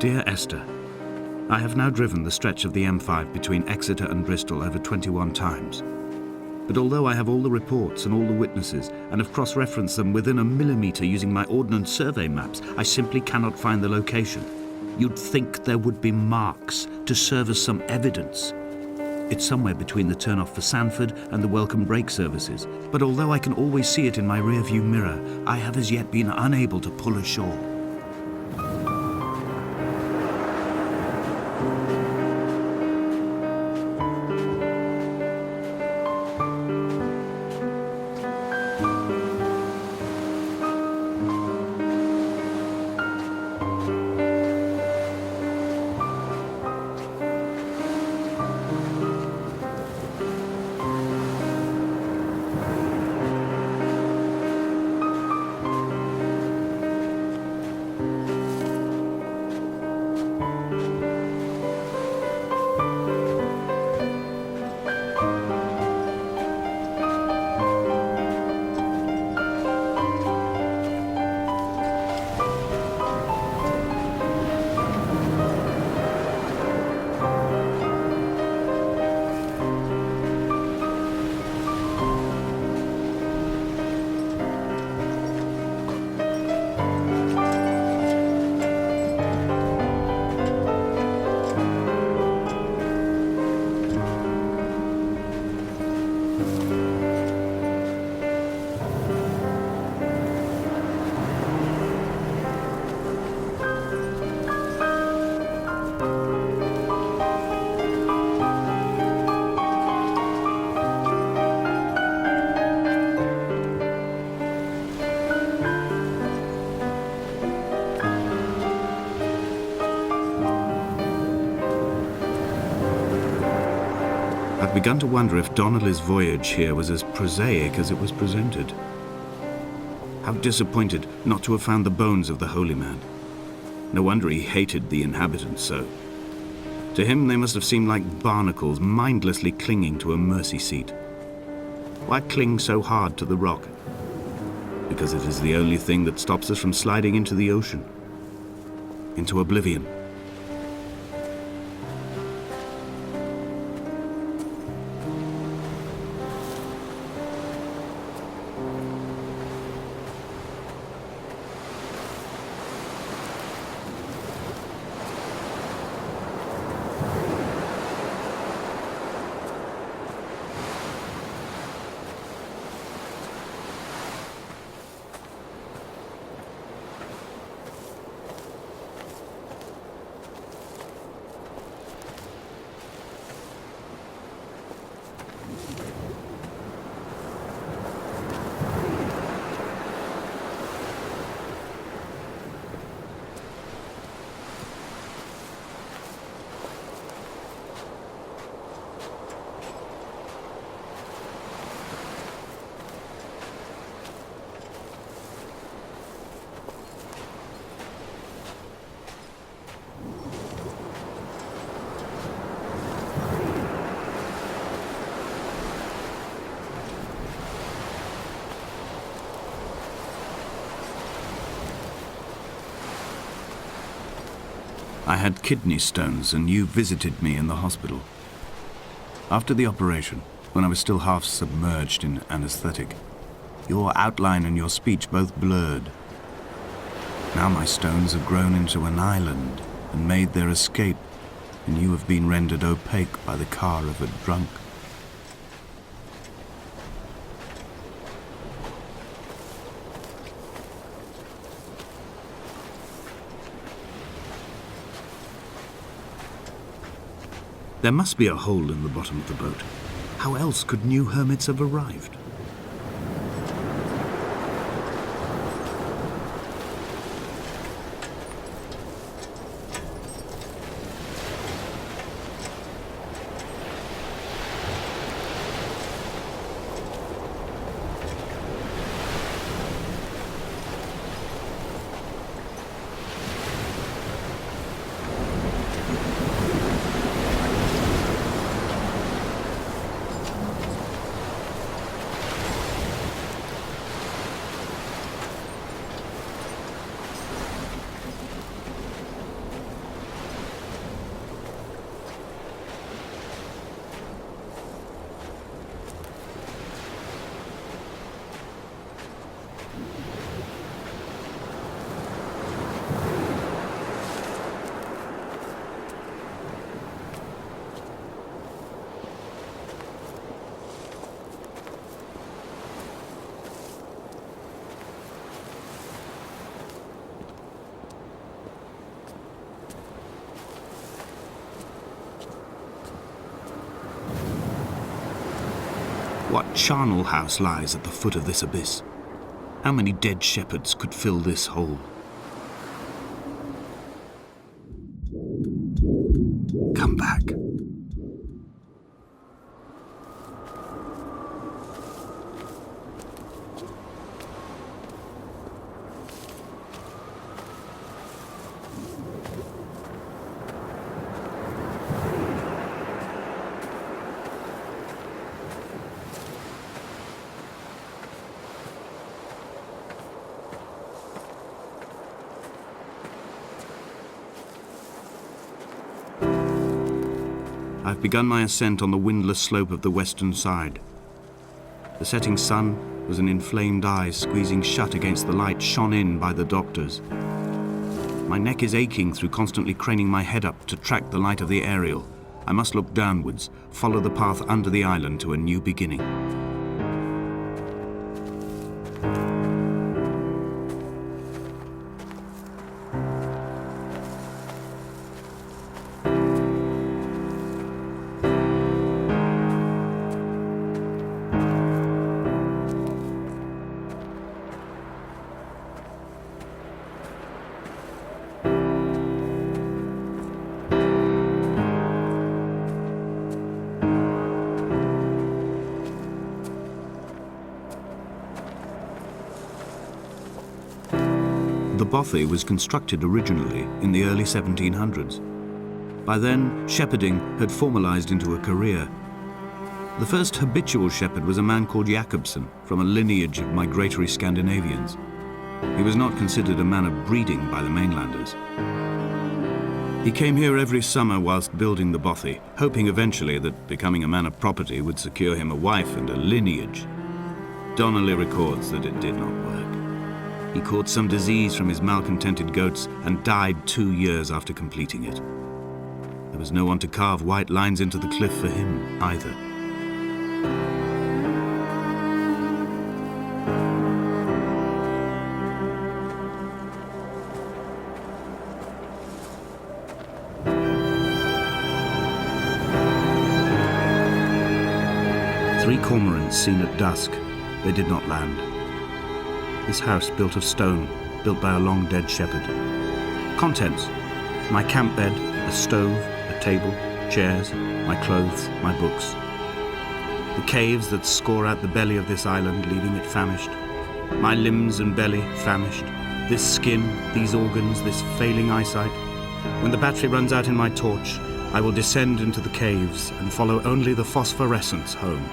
Dear Esther, I have now driven the stretch of the M5 between Exeter and Bristol over 21 times. But although I have all the reports and all the witnesses and have cross-referenced them within a millimetre using my Ordnance Survey maps, I simply cannot find the location. You'd think there would be marks to serve as some evidence. It's somewhere between the turn-off for Sanford and the welcome brake services, but although I can always see it in my rear-view mirror, I have as yet been unable to pull ashore. I've begun to wonder if Donnelly's voyage here was as prosaic as it was presented. How disappointed not to have found the bones of the holy man. No wonder he hated the inhabitants so. To him they must have seemed like barnacles mindlessly clinging to a mercy seat. Why cling so hard to the rock? Because it is the only thing that stops us from sliding into the ocean, into oblivion. I had kidney stones and you visited me in the hospital. After the operation, when I was still half submerged in anesthetic, your outline and your speech both blurred. Now my stones have grown into an island and made their escape, and you have been rendered opaque by the car of a drunk. There must be a hole in the bottom of the boat. How else could new hermits have arrived? What charnel house lies at the foot of this abyss? How many dead shepherds could fill this hole? Come back. I've begun my ascent on the windless slope of the western side. The setting sun was an inflamed eye squeezing shut against the light shone in by the doctors. My neck is aching through constantly craning my head up to track the light of the aerial. I must look downwards, follow the path under the island to a new beginning. The bothy was constructed originally in the early 1700s. By then, shepherding had formalized into a career. The first habitual shepherd was a man called Jakobsen, from a lineage of migratory Scandinavians. He was not considered a man of breeding by the mainlanders. He came here every summer whilst building the bothy, hoping eventually that becoming a man of property would secure him a wife and a lineage. Donnelly records that it did not work. He caught some disease from his malcontented goats and died 2 years after completing it. There was no one to carve white lines into the cliff for him either. Three cormorants seen at dusk. They did not land. This house built of stone, built by a long-dead shepherd. Contents: my camp bed, a stove, a table, chairs, my clothes, my books. The caves that score out the belly of this island, leaving it famished. My limbs and belly famished. This skin, these organs, this failing eyesight. When the battery runs out in my torch, I will descend into the caves and follow only the phosphorescence home.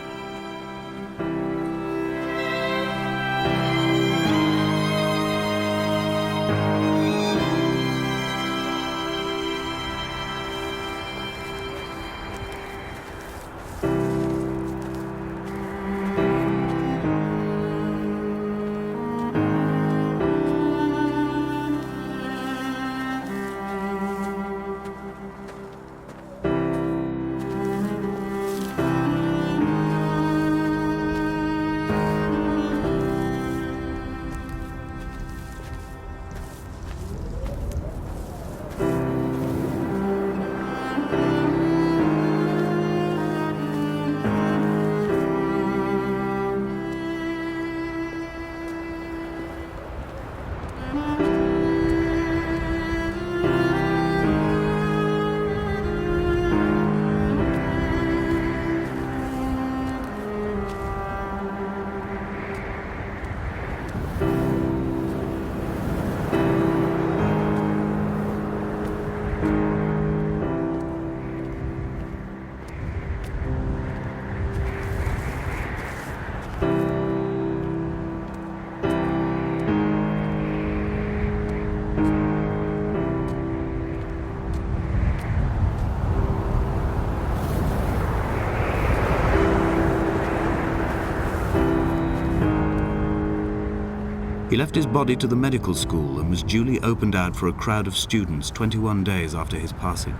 He left his body to the medical school and was duly opened out for a crowd of students 21 days after his passing.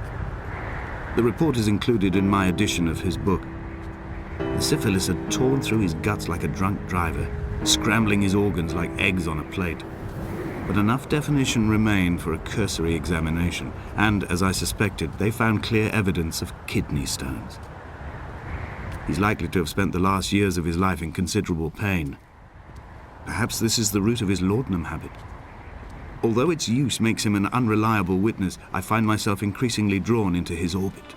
The report is included in my edition of his book. The syphilis had torn through his guts like a drunk driver, scrambling his organs like eggs on a plate. But enough definition remained for a cursory examination, and, as I suspected, they found clear evidence of kidney stones. He's likely to have spent the last years of his life in considerable pain. Perhaps this is the root of his laudanum habit. Although its use makes him an unreliable witness, I find myself increasingly drawn into his orbit.